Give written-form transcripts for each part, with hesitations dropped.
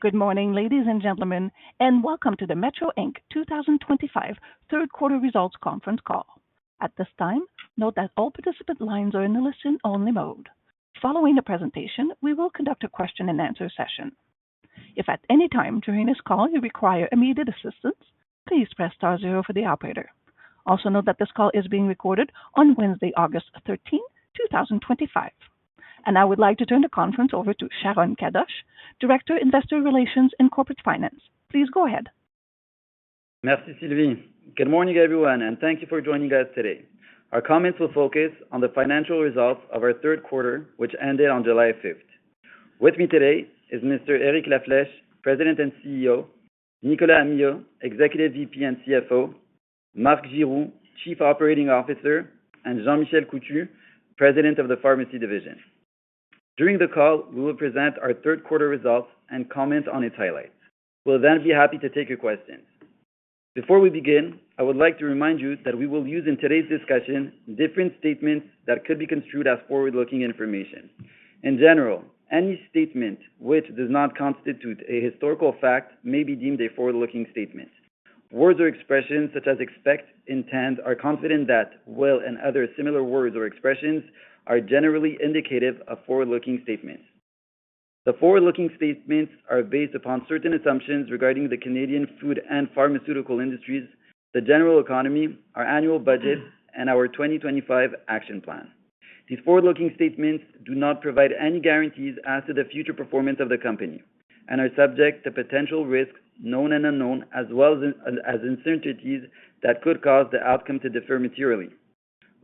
Good morning, ladies and gentlemen, and welcome to the Metro Inc. 2025 third quarter results conference call. At this time, note that all participant lines are in the listen-only mode. Following the presentation, we will conduct a question-and-answer session. If at any time during this call you require immediate assistance, please press star zero for the operator. Also note that this call is being recorded on Wednesday, August 13, 2025. And I would like to turn the conference over to Sharon Kadosh, Director, Investor Relations and Corporate Finance. Please go ahead. Merci, Sylvie. Good morning, everyone, and thank you for joining us today. Our comments will focus on the financial results of our third quarter, which ended on July 5th. With me today is Mr. Eric Laflèche, President and CEO, Nicolas Amyot, Executive VP and CFO, Marc Giroux, Chief Operating Officer, and Jean-Michel Coutu, President of the Pharmacy Division. During the call, we will present our third quarter results and comment on its highlights. We'll then be happy to take your questions. Before we begin, I would like to remind you that we will use in today's discussion different statements that could be construed as forward-looking information. In general, any statement which does not constitute a historical fact may be deemed a forward-looking statement. Words or expressions such as expect, intend, are confident that, will, and other similar words or expressions are generally indicative of forward-looking statements. The forward-looking statements are based upon certain assumptions regarding the Canadian food and pharmaceutical industries, the general economy, our annual budget, and our 2025 action plan. These forward-looking statements do not provide any guarantees as to the future performance of the company and are subject to potential risks, known and unknown, as well as uncertainties that could cause the outcome to differ materially.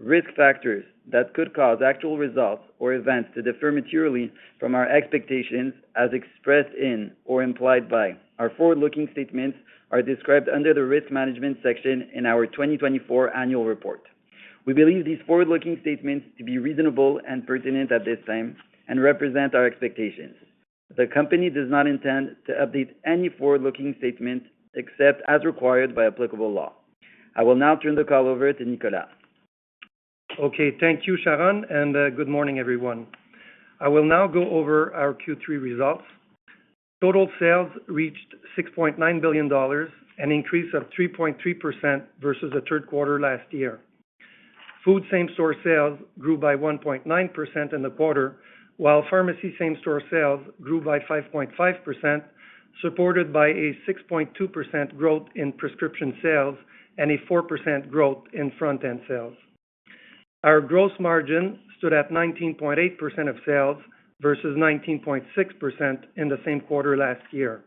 Risk factors that could cause actual results or events to differ materially from our expectations as expressed in or implied by our forward-looking statements are described under the Risk Management section in our 2024 annual report. We believe these forward-looking statements to be reasonable and pertinent at this time and represent our expectations. The company does not intend to update any forward-looking statement except as required by applicable law. I will now turn the call over to Nicolas. Okay, thank you, Sharon, and good morning, everyone. I will now go over our Q3 results. Total sales reached $6.9 billion, an increase of 3.3% versus the third quarter last year. Food same-store sales grew by 1.9% in the quarter, while pharmacy same-store sales grew by 5.5%, supported by a 6.2% growth in prescription sales and a 4% growth in front-end sales. Our gross margin stood at 19.8% of sales versus 19.6% in the same quarter last year.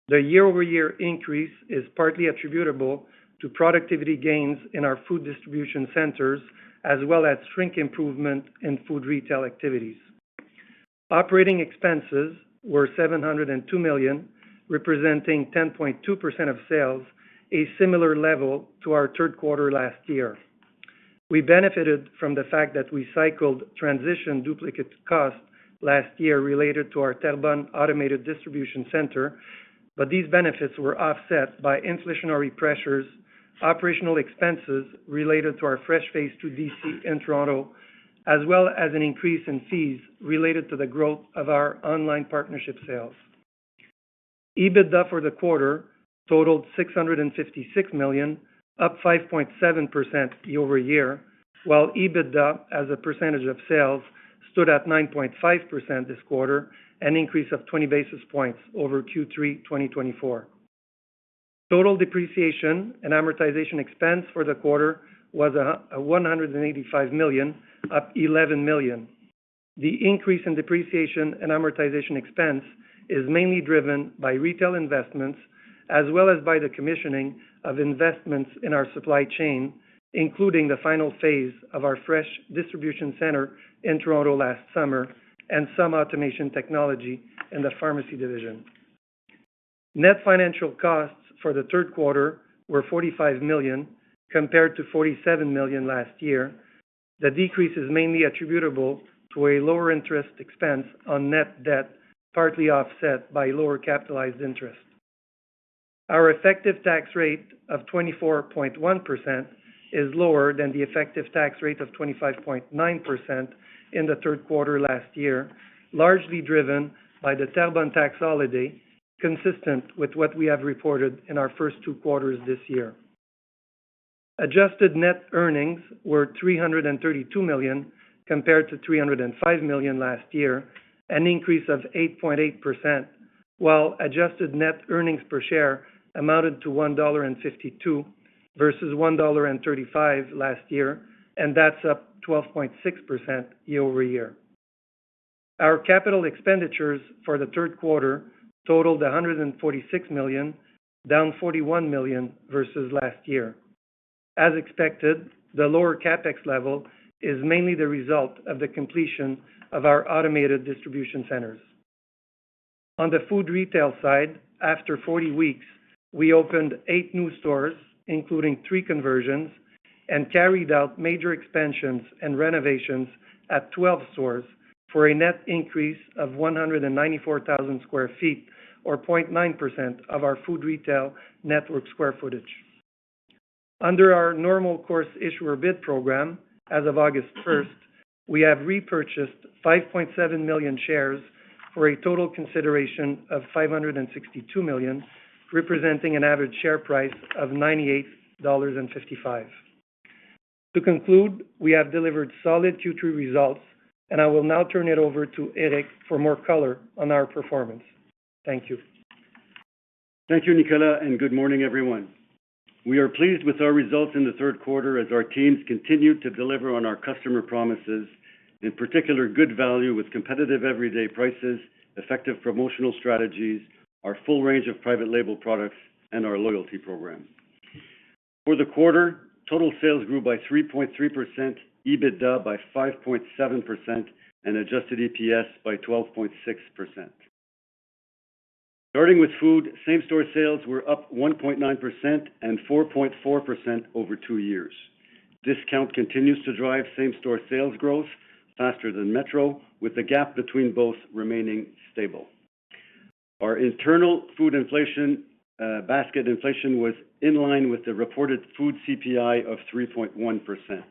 The year-over-year increase is partly attributable to productivity gains in our food distribution centers, as well as shrink improvement in food retail activities. Operating expenses were $702 million, representing 10.2% of sales, a similar level to our third quarter last year. We benefited from the fact that we cycled transition duplicate costs last year related to our Terrebonne Automated Distribution Center, but these benefits were offset by inflationary pressures, operational expenses related to our Fresh Phase 2 DC in Toronto, as well as an increase in fees related to the growth of our online partnership sales. EBITDA for the quarter totaled $656 million, up 5.7% year-over-year, while EBITDA as a percentage of sales stood at 9.5% this quarter, an increase of 20 basis points over Q3 2024. Total depreciation and amortization expense for the quarter was $185 million, up $11 million. The increase in depreciation and amortization expense is mainly driven by retail investments, as well as by the commissioning of investments in our supply chain, including the final phase of our fresh distribution center in Toronto last summer and some automation technology in the pharmacy division. Net financial costs for the third quarter were $45 million compared to $47 million last year. The decrease is mainly attributable to a lower interest expense on net debt, partly offset by lower capitalized interest. Our effective tax rate of 24.1% is lower than the effective tax rate of 25.9% in the third quarter last year, largely driven by the Terrebonne tax holiday consistent with what we have reported in our first two quarters this year. Adjusted net earnings were 332 million compared to 305 million last year, an increase of 8.8%, while adjusted net earnings per share amounted to $1.52 versus $1.35 last year, and that's up 12.6% year-over-year. Our capital expenditures for the third quarter totaled 146 million, down 41 million versus last year. As expected, the lower CapEx level is mainly the result of the completion of our automated distribution centers. On the food retail side, after 40 weeks, we opened 8 new stores, including 3 conversions, and carried out major expansions and renovations at 12 stores for a net increase of 194,000 square feet, or 0.9% of our food retail network square footage. Under our normal course issuer bid program, as of August 1st, we have repurchased 5.7 million shares for a total consideration of 562 million, representing an average share price of $98.55. To conclude, we have delivered solid Q3 results, and I will now turn it over to Eric for more color on our performance. Thank you. Thank you, Nicolas, and good morning, everyone. We are pleased with our results in the third quarter as our teams continue to deliver on our customer promises, in particular good value with competitive everyday prices, effective promotional strategies, our full range of private label products, and our loyalty program. For the quarter, total sales grew by 3.3%, EBITDA by 5.7%, and adjusted EPS by 12.6%. Starting with food, same-store sales were up 1.9% and 4.4% over 2 years. Discount continues to drive same-store sales growth faster than Metro, with the gap between both remaining stable. Our internal food inflation, basket inflation was in line with the reported food CPI of 3.1%.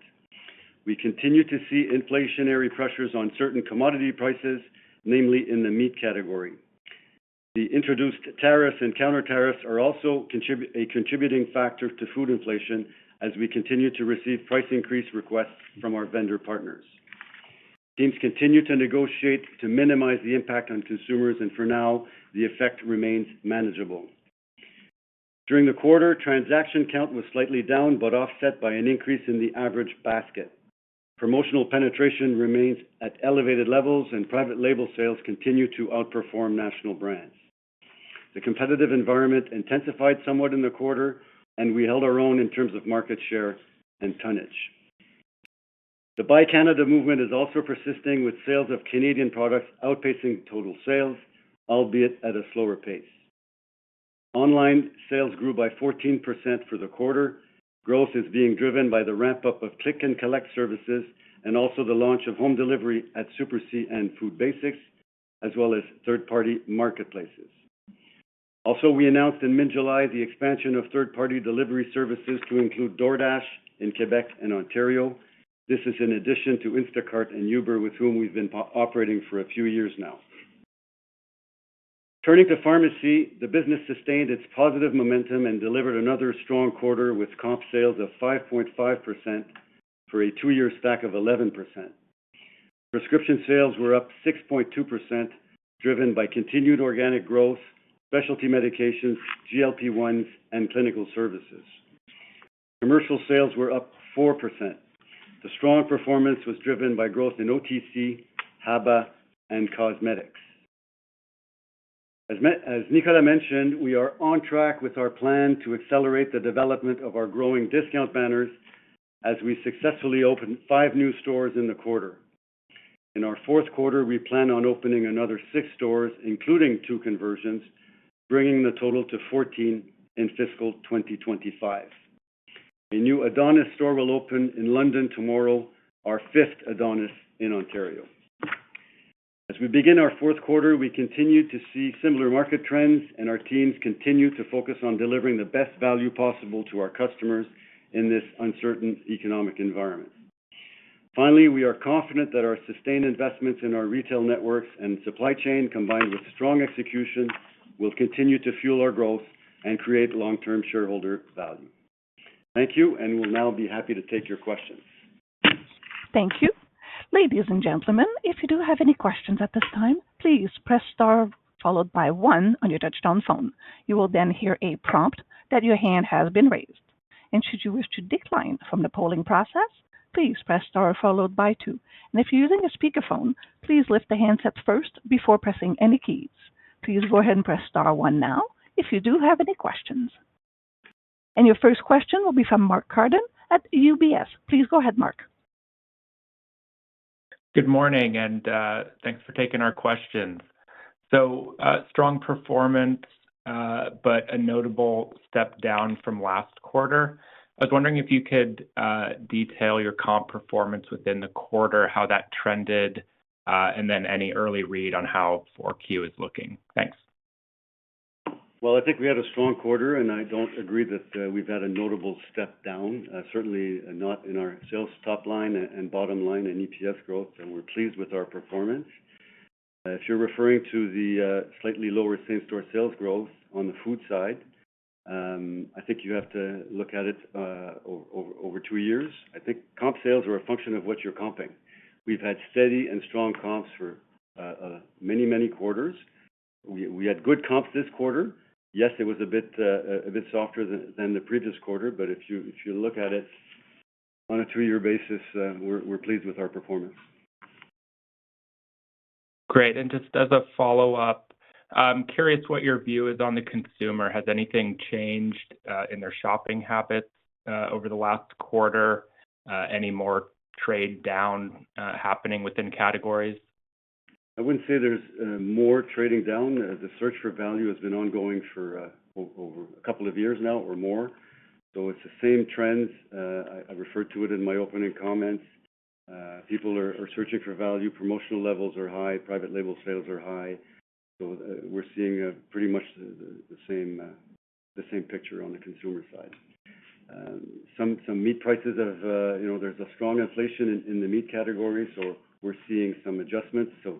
We continue to see inflationary pressures on certain commodity prices, namely in the meat category. The introduced tariffs and counter tariffs are also a contributing factor to food inflation as we continue to receive price increase requests from our vendor partners. Teams continue to negotiate to minimize the impact on consumers, and for now, the effect remains manageable. During the quarter, transaction count was slightly down, but offset by an increase in the average basket. Promotional penetration remains at elevated levels, and private label sales continue to outperform national brands. The competitive environment intensified somewhat in the quarter, and we held our own in terms of market share and tonnage. The Buy Canada movement is also persisting, with sales of Canadian products outpacing total sales, albeit at a slower pace. Online sales grew by 14% for the quarter. Growth is being driven by the ramp-up of click and collect services and also the launch of home delivery at Super C and Food Basics, as well as third-party marketplaces. Also, we announced in mid-July the expansion of third-party delivery services to include DoorDash in Quebec and Ontario. This is in addition to Instacart and Uber, with whom we've been operating for a few years now. Turning to pharmacy, the business sustained its positive momentum and delivered another strong quarter with comp sales of 5.5% for a 2-year stack of 11%. Prescription sales were up 6.2%, driven by continued organic growth, specialty medications, GLP-1s, and clinical services. Commercial sales were up 4%. The strong performance was driven by growth in OTC, HABA, and cosmetics. As Nicolas mentioned, we are on track with our plan to accelerate the development of our growing discount banners as we successfully opened 5 new stores in the quarter. In our fourth quarter, we plan on opening another 6 stores, including 2 conversions, bringing the total to 14 in fiscal 2025. A new Adonis store will open in London tomorrow, our 5th Adonis in Ontario. As we begin our fourth quarter, we continue to see similar market trends, and our teams continue to focus on delivering the best value possible to our customers in this uncertain economic environment. Finally, we are confident that our sustained investments in our retail networks and supply chain, combined with strong execution, will continue to fuel our growth and create long-term shareholder value. Thank you, and we'll now be happy to take your questions. Thank you. Ladies and gentlemen, if you do have any questions at this time, please press star followed by 1 on your touchtone phone. You will then hear a prompt that your hand has been raised. And should you wish to decline from the polling process, please press star followed by 2. And if you're using a speakerphone, please lift the handset first before pressing any keys. Please go ahead and press star 1 now if you do have any questions. And your first question will be from Mark Carden at UBS. Please go ahead, Mark. Good morning, and thanks for taking our questions. So, strong performance, but a notable step down from last quarter. I was wondering if you could detail your comp performance within the quarter, how that trended, and then any early read on how 4Q is looking. Thanks. Well, I think we had a strong quarter, and I don't agree that we've had a notable step down, certainly not in our sales top line and bottom line and EPS growth, and we're pleased with our performance. If you're referring to the slightly lower same-store sales growth on the food side, I think you have to look at it over 2 years. I think comp sales are a function of what you're comping. We've had steady and strong comps for many quarters. We had good comps this quarter. Yes, it was a bit softer than the previous quarter, but if you look at it on a 2-year basis, we're pleased with our performance. Great. And just as a follow-up, I'm curious what your view is on the consumer. Has anything changed in their shopping habits over the last quarter? Any more trade down happening within categories? I wouldn't say there's more trading down. The search for value has been ongoing for over a couple of years now or more. So it's the same trends. I referred to it in my opening comments. People are searching for value. Promotional levels are high. Private label sales are high. So we're seeing pretty much the same picture on the consumer side. Some meat prices have, there's a strong inflation in the meat category, so we're seeing some adjustments. So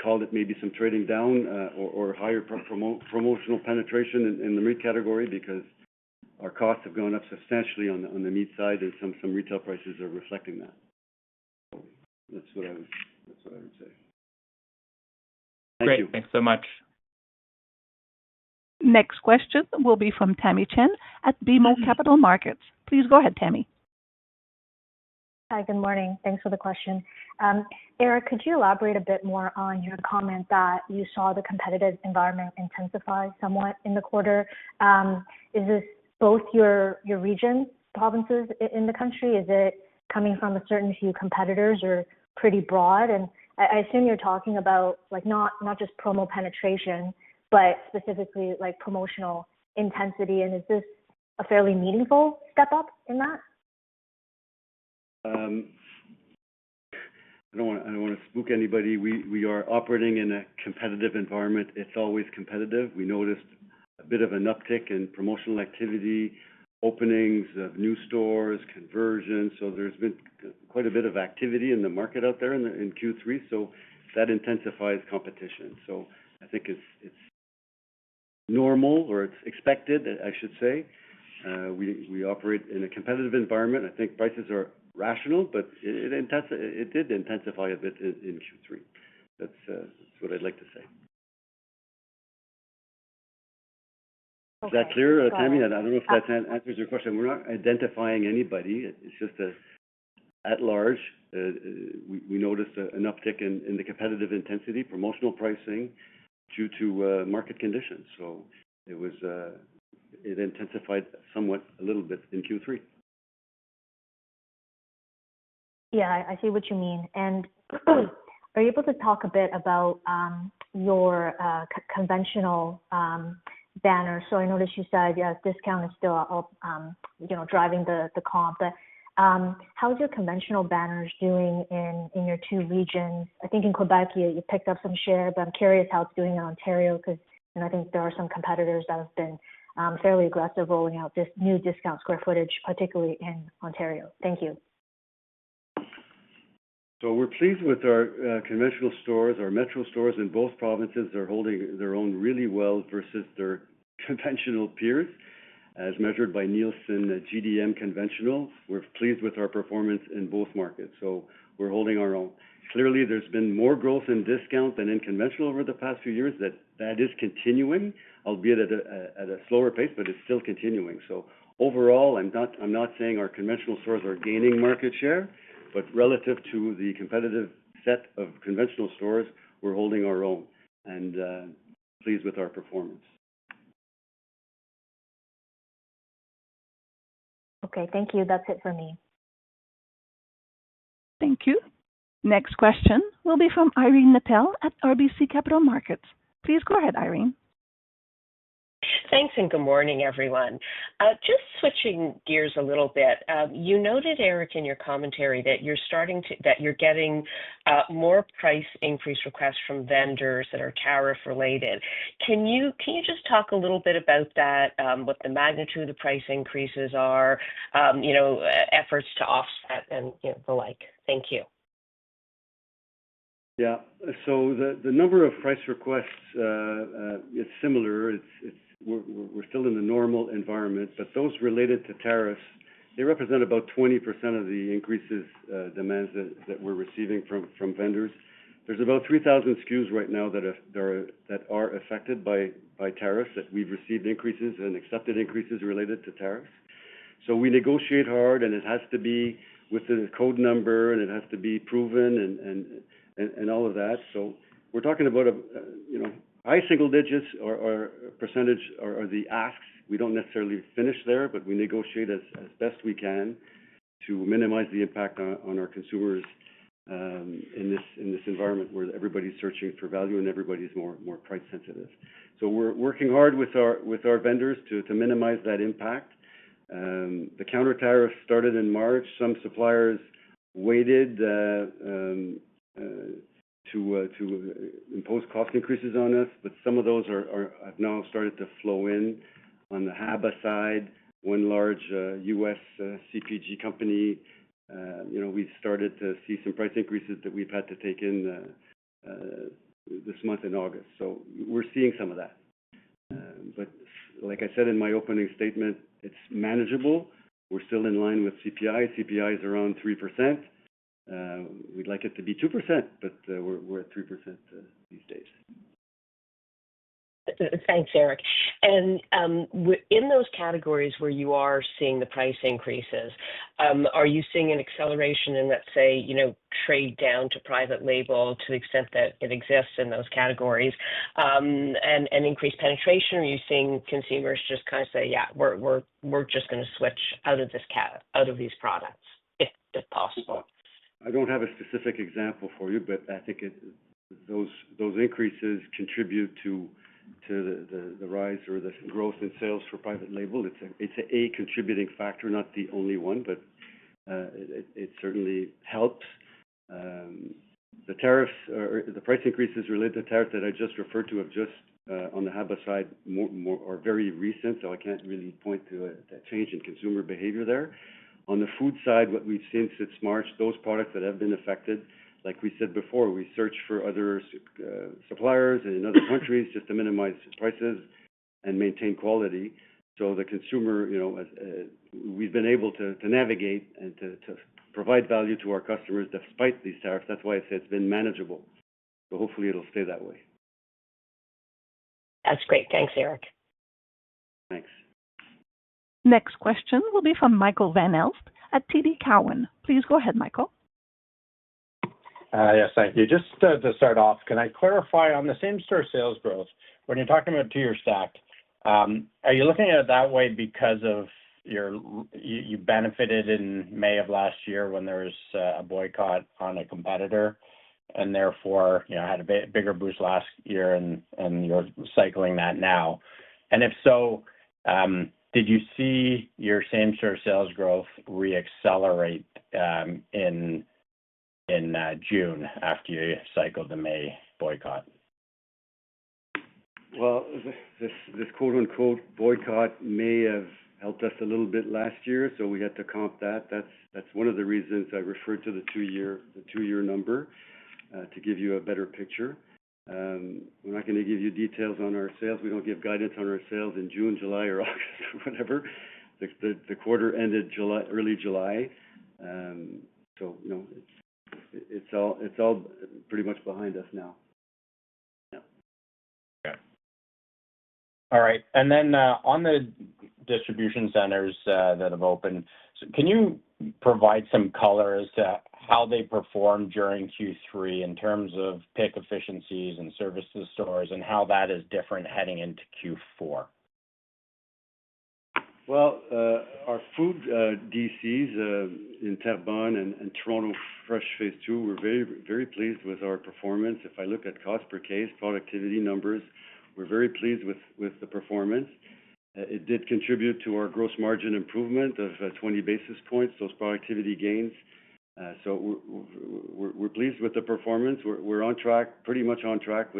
called it maybe some trading down or higher promotional penetration in the meat category because our costs have gone up substantially on the meat side, and some retail prices are reflecting that. So that's what I would say. Thank you. Thanks so much. Next question will be from Tammy Chen at BMO Capital Markets. Please go ahead, Tammy. Hi, good morning. Thanks for the question. Eric, could you elaborate a bit more on your comment that you saw the competitive environment intensify somewhat in the quarter? Is this both your regions, provinces in the country? Is it coming from a certain few competitors or pretty broad? And I assume you're talking about like not just promo penetration, but specifically like promotional intensity. And is this a fairly meaningful step up in that? I don't want to spook anybody. We are operating in a competitive environment. It's always competitive. We noticed a bit of an uptick in promotional activity, openings of new stores, conversions. So there's been quite a bit of activity in the market out there in Q3. So that intensifies competition. So I think it's normal, or it's expected, I should say. We operate in a competitive environment. I think prices are rational, but it did intensify a bit in Q3. That's what I'd like to say. Is that clear, Tammy? I don't know if that answers your question. We're not identifying anybody. It's just at large, we noticed an uptick in the competitive intensity, promotional pricing due to market conditions. So it intensified somewhat a little bit in Q3. Yeah, I see what you mean. And are you able to talk a bit about your conventional banner? So I noticed you said, yes, discount is still up, driving the comp. But how's your conventional banners doing in your two regions? I think in Quebec you picked up some share, but I'm curious how it's doing in Ontario because I think there are some competitors that have been fairly aggressive rolling out this new discount square footage, particularly in Ontario. Thank you. So we're pleased with our conventional stores. Our Metro stores in both provinces are holding their own really well versus their conventional peers, as measured by Nielsen GDM Conventional. We're pleased with our performance in both markets, so we're holding our own. Clearly, there's been more growth in discount than in conventional over the past few years. That is continuing, albeit at a slower pace, but it's still continuing. So overall, I'm not saying our conventional stores are gaining market share, but relative to the competitive set of conventional stores, we're holding our own and pleased with our performance. Okay, thank you. That's it for me. Thank you. Next question will be from Irene Nattel at RBC Capital Markets. Please go ahead, Irene. Thanks, and good morning, everyone. Just switching gears a little bit, you noted, Eric, in your commentary that you're getting more price increase requests from vendors that are tariff related. Can you just talk a little bit about that? What the magnitude of price increases are? Efforts to offset and the like. Thank you. Yeah. So the number of price requests is similar. We're still in the normal environment, but those related to tariffs, they represent about 20% of the increases demands that we're receiving from vendors. There's about 3,000 SKUs right now that are affected by tariffs, that we've received increases and accepted increases related to tariffs. So we negotiate hard, and it has to be with the code number, and it has to be proven and all of that. So we're talking about high single digits or percentage are the asks. We don't necessarily finish there, but we negotiate as best we can to minimize the impact on our consumers in this environment where everybody's searching for value and everybody's more price sensitive. So we're working hard with our vendors to minimize that impact. The counter tariff started in March. Some suppliers waited to impose cost increases on us, but some of those have now started to flow in. On the HABA side, one large U.S. CPG company, we've started to see some price increases that we've had to take in this month in August. So we're seeing some of that. But like I said in my opening statement, it's manageable. We're still in line with CPI. CPI is around 3%. We'd like it to be 2%, but we're at 3% these days. Thanks, Eric. And in those categories where you are seeing the price increases, are you seeing an acceleration in, let's say, trade down to private label to the extent that it exists in those categories, and increased penetration? Or are you seeing consumers just kind of say, yeah, we're just going to switch out of these products, if possible? I don't have a specific example for you, but I think those increases contribute to the rise or the growth in sales for private label. It's a contributing factor, not the only one, but it certainly helps. The tariffs or the price increases related to tariffs that I just referred to have just on the HABA side more are very recent, so I can't really point to a change in consumer behavior there. On the food side, what we've seen since March, those products that have been affected, like we said before, we search for other suppliers in other countries just to minimize prices and maintain quality. So the consumer, we've been able to navigate and to provide value to our customers despite these tariffs. That's why I say it's been manageable. So hopefully it'll stay that way. That's great. Thanks, Eric. Thanks. Next question will be from Michael Van Elst at TD Cowen. Please go ahead, Michael. Yes, thank you. Just to start off, can I clarify on the same-store sales growth, when you're talking about two-year stacked, are you looking at it that way because of you benefited in May of last year when there was a boycott on a competitor, and therefore had a bigger boost last year, and you're cycling that now? And if so, did you see your same-store sales growth reaccelerate in June after you cycled the May boycott? Well, this quote-unquote boycott may have helped us a little bit last year, so we had to comp that. That's one of the reasons I referred to the two-year number to give you a better picture. We're not going to give you details on our sales. We don't give guidance on our sales in June, July, or August, or whatever. The quarter ended early July, so it's all pretty much behind us now. Yeah. Okay. All right, and then on the distribution centers that have opened, so can you provide some color as to how they performed during Q3 in terms of pick efficiencies and service to the stores, and how that is different heading into Q4? Well, our food DCs in Terrebonne and Toronto Fresh Phase 2, we're very, very pleased with our performance. If I look at cost per case, productivity numbers, we're very pleased with the performance. It did contribute to our gross margin improvement of 20 basis points, those productivity gains. So we're pleased with the performance. We're on track, pretty much on track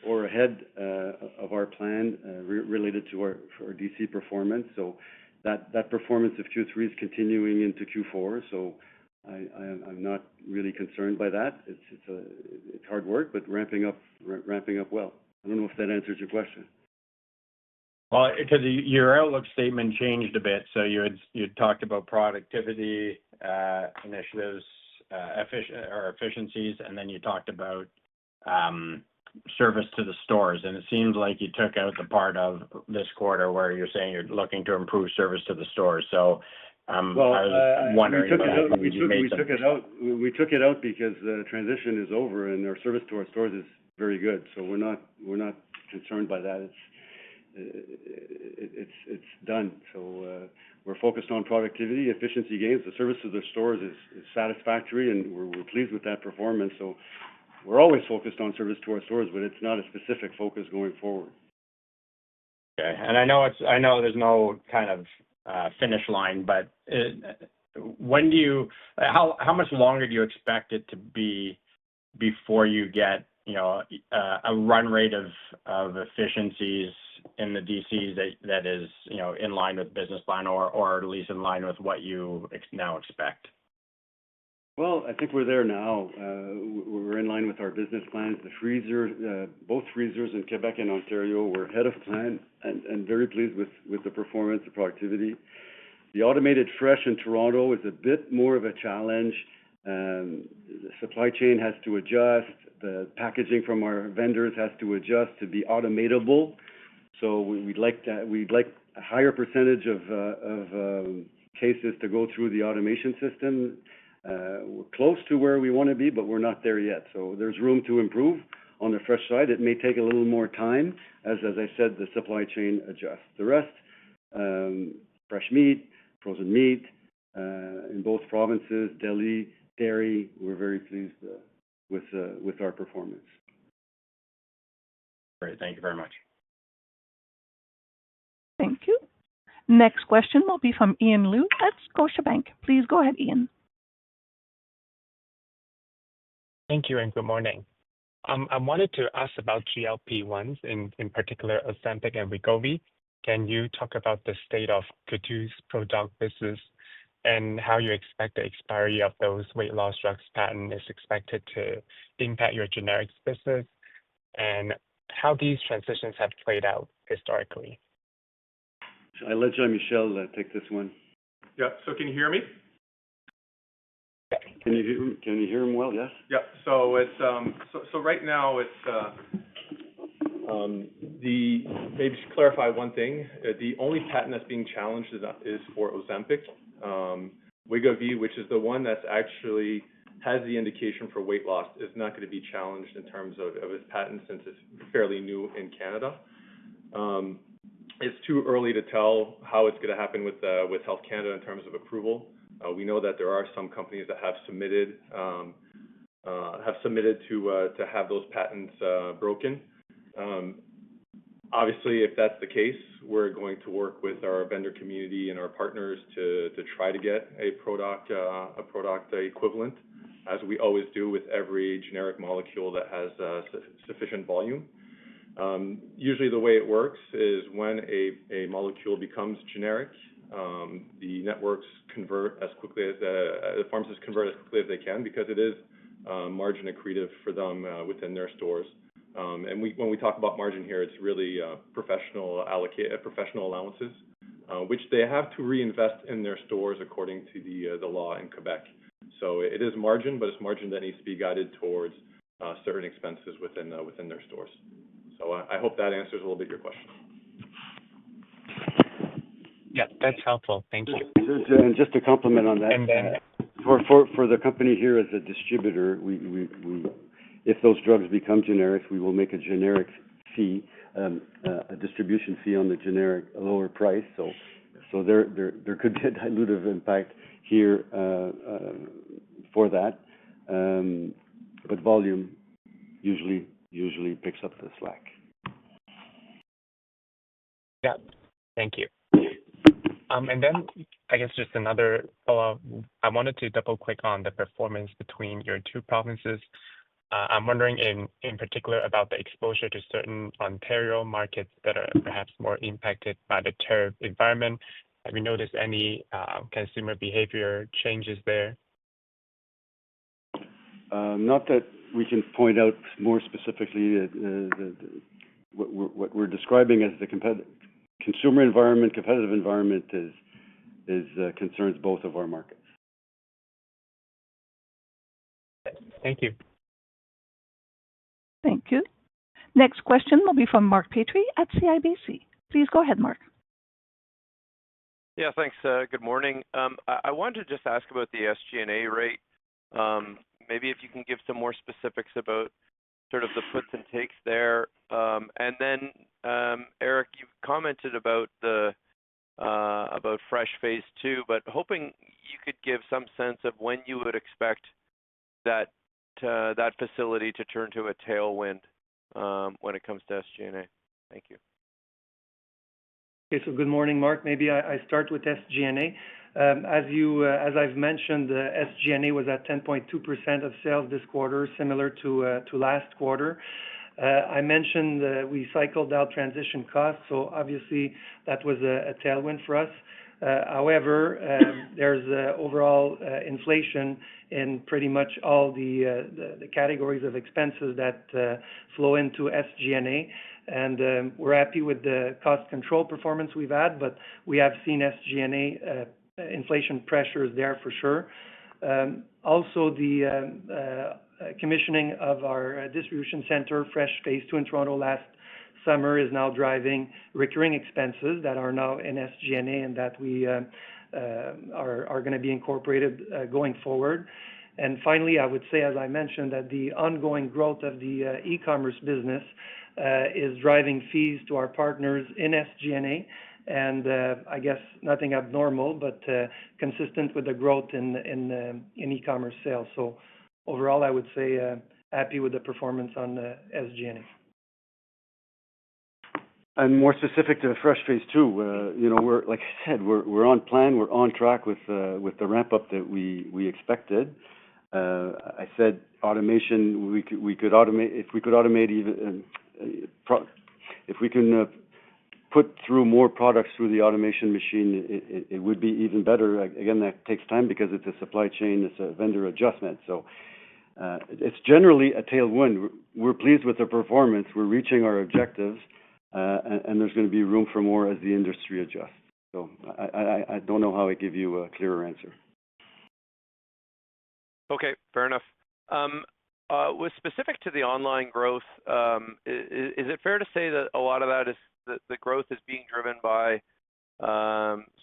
or ahead of our plan related to our DC performance. So that performance of Q3 is continuing into Q4. So I'm not really concerned by that. It's hard work, but ramping up well. I don't know if that answers your question. Well, because your outlook statement changed a bit, so you talked about productivity initiatives, efficiencies, and then you talked about service to the stores, and it seems like you took out the part of this quarter where you're saying you're looking to improve service to the stores. So I was wondering we took it out because the transition is over and our service to our stores is very good. So we're not concerned by that. It's done. So we're focused on productivity, efficiency gains. The service to the stores is satisfactory, and we're pleased with that performance. So we're always focused on service to our stores, but it's not a specific focus going forward. Okay, and I know there's no kind of finish line, but how much longer do you expect it to be before you get a run rate of efficiencies in the DCs that is in line with business plan or at least in line with what you now expect? Well, I think we're there now. We're in line with our business plans. Both freezers in Quebec and Ontario were ahead of plan and very pleased with the performance, the productivity. The automated fresh in Toronto is a bit more of a challenge. The supply chain has to adjust. The packaging from our vendors has to adjust to be automatable. So we'd like a higher percentage of cases to go through the automation system. We're close to where we want to be, but we're not there yet. So there's room to improve on the fresh side. It may take a little more time as I said, the supply chain adjusts. The rest, fresh meat, frozen meat, in both provinces, deli, dairy, we're very pleased with our performance. Great. Thank you very much. Thank you. Next question will be from Ian Liu at Scotiabank. Please go ahead, Ian. Thank you and good morning. I wanted to ask about GLP-1s, in particular Ozempic and Wegovy. Can you talk about the state of Coutu's product business and how you expect the expiry of those weight loss drugs patent is expected to impact your generics business, and how these transitions have played out historically? I'll let Jean-Michel take this one. Yeah. So can you hear me? Can you hear him well? Yes. Yeah. So it's so right now it's maybe to clarify one thing. The only patent that's being challenged is for Ozempic. Wegovy, which is the one that's actually has the indication for weight loss, is not going to be challenged in terms of its patent since it's fairly new in Canada. It's too early to tell how it's going to happen with Health Canada in terms of approval. We know that there are some companies that have submitted to have those patents broken. Obviously, if that's the case, we're going to work with our vendor community and our partners to try to get a product equivalent, as we always do with every generic molecule that has sufficient volume. Usually the way it works is when a molecule becomes generic, the networks convert as quickly as the pharmacists convert as quickly as they can because it is margin accretive for them within their stores. And when we talk about margin here, it's really professional allowances, which they have to reinvest in their stores according to the law in Quebec. So it is margin, but it's margin that needs to be guided towards certain expenses within their stores. So I hope that answers a little bit your question. Yeah, that's helpful. Thank you. And just to complement on that, And then, for the company here as a distributor, we if those drugs become generics, we will make a generic fee, a distribution fee on the generic, a lower price. So there could be a dilutive impact here for that, but volume usually picks up the slack. yeah, thank you. And then I guess just another follow-up. I wanted to double click on the performance between your two provinces. I'm wondering in particular about the exposure to certain Ontario markets that are perhaps more impacted by the tariff environment. Have you noticed any consumer behavior changes there? Not that we can point out more specifically. What we're describing as the consumer environment, competitive environment is concerns both of our markets. Thank you. Thank you. Next question will be from Mark Petrie at CIBC. Please go ahead, Mark. Yeah, thanks. Good morning. I wanted to just ask about the SG&A rate. Maybe if you can give some more specifics about sort of the puts and takes there. And then, Eric, you've commented about about Fresh Phase 2, but hoping you could give some sense of when you would expect that facility to turn to a tailwind when it comes to SG&A. Thank you. Okay, so good morning, Mark. Maybe I start with SG&A. As I've mentioned, SG&A was at 10.2% of sales this quarter, similar to last quarter. I mentioned we cycled out transition costs, so obviously that was a tailwind for us. However, there's overall inflation in pretty much all the categories of expenses that flow into SG&A. And we're happy with the cost control performance we've had, but we have seen SG&A inflation pressures there for sure. Also, the commissioning of our distribution center, Fresh Phase 2 in Toronto last summer is now driving recurring expenses that are now in SG&A and that we are going to be incorporated going forward. And finally, I would say, as I mentioned, that the ongoing growth of the e-commerce business is driving fees to our partners in SG&A, and I guess nothing abnormal, but consistent with the growth in e-commerce sales. So overall, I would say happy with the performance on SG&A. And more specific to Fresh Phase 2, we're, like I said, we're on plan, we're on track with the ramp up that we expected. I said automation. We could automate if we could automate even if we can put through more products through the automation machine, it would be even better. Again, that takes time because it's a supply chain, it's a vendor adjustment. So it's generally a tailwind. We're pleased with the performance. We're reaching our objectives, and there's going to be room for more as the industry adjusts. So I don't know how I give you a clearer answer. Okay, fair enough. With specific to the online growth, is it fair to say that a lot of that is the growth is being driven by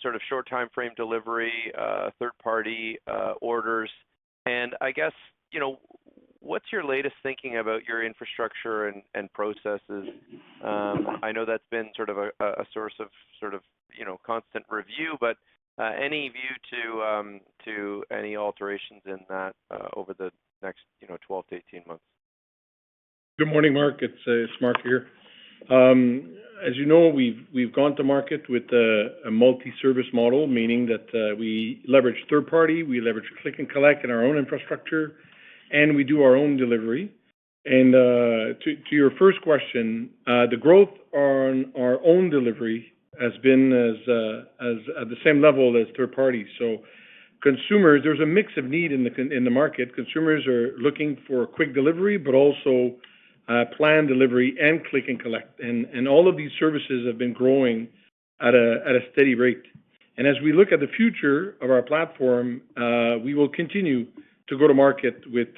sort of short time frame delivery, third-party orders? And I guess, what's your latest thinking about your infrastructure and processes? I know that's been sort of a source of sort of, constant review, but any view to any alterations in that over the next, 12 to 18 months? Good morning, Mark. It's Mark here. As you know, we've gone to market with a multi-service model, meaning that we leverage third party, we leverage click and collect in our own infrastructure, and we do our own delivery. And to your first question, the growth on our own delivery has been as at the same level as third parties. So consumers, there's a mix of need in the market. Consumers are looking for quick delivery, but also planned delivery and click and collect. And all of these services have been growing at a steady rate. And as we look at the future of our platform, we will continue to go to market with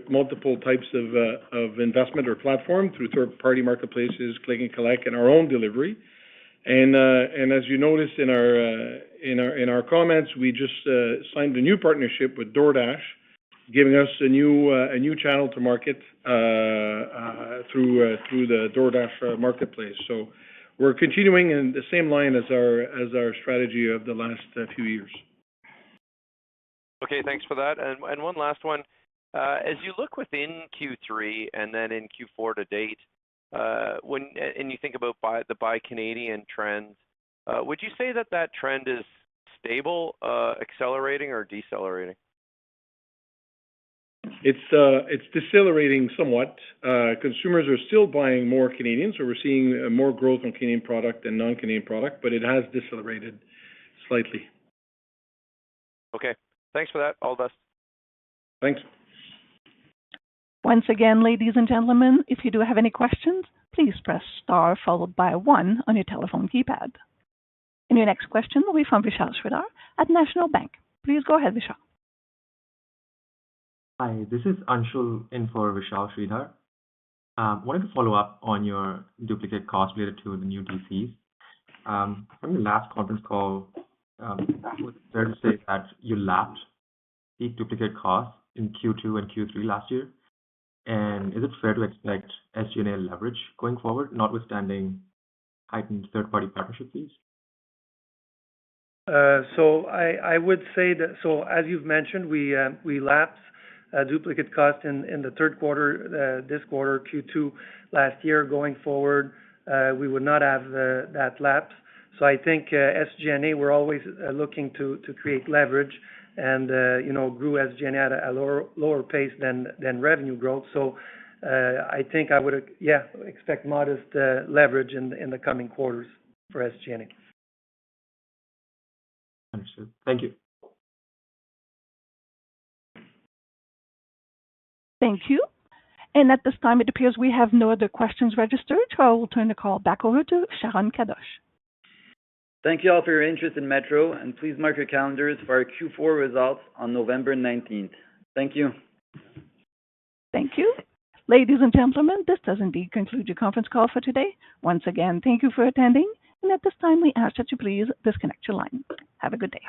multiple types of investment or platform through third-party marketplaces, click and collect, and our own delivery. And as you noticed in our comments, we just signed a new partnership with DoorDash, giving us a new channel to market through the DoorDash marketplace. So we're continuing in the same line as our strategy of the last few years. Okay, thanks for that. And one last one. As you look within Q3 and then in Q4 to date, and you think about the Buy Canadian trends, would you say that trend is stable, accelerating, or decelerating? It's decelerating somewhat. Consumers are still buying more Canadian, so we're seeing more growth on Canadian product than non-Canadian product, but it has decelerated slightly. Okay. Thanks for that. All the best. Thanks. Once again, ladies and gentlemen, if you do have any questions, please press star followed by 1 on your telephone keypad. And your next question will be from Vishal Shreedhar at National Bank. Please go ahead, Vishal. Hi, this is Anshul in for Vishal Shreedhar. Wanted to follow up on your duplicate costs related to the new DCs. From the last conference call, it was fair to say that you lapped peak duplicate costs in Q2 and Q3 last year. And is it fair to expect SG&A leverage going forward, notwithstanding heightened third-party partnership fees? So I would say that, so as you've mentioned, we lapsed duplicate cost in the third quarter, this quarter, Q2 last year. Going forward, we would not have that lapse. So I think SG&A, we're always looking to create leverage and, grew SG&A at a lower pace than revenue growth. So I think I would, expect modest leverage in the coming quarters for SG&A. Understood. Thank you. Thank you. And at this time, it appears we have no other questions registered, so I will turn the call back over to Sharon Kadosh. Thank you all for your interest in Metro, and please mark your calendars for our Q4 results on November 19th. Thank you. Thank you. Ladies and gentlemen, this does indeed conclude your conference call for today. Once again, thank you for attending, and at this time, we ask that you please disconnect your line. Have a good day.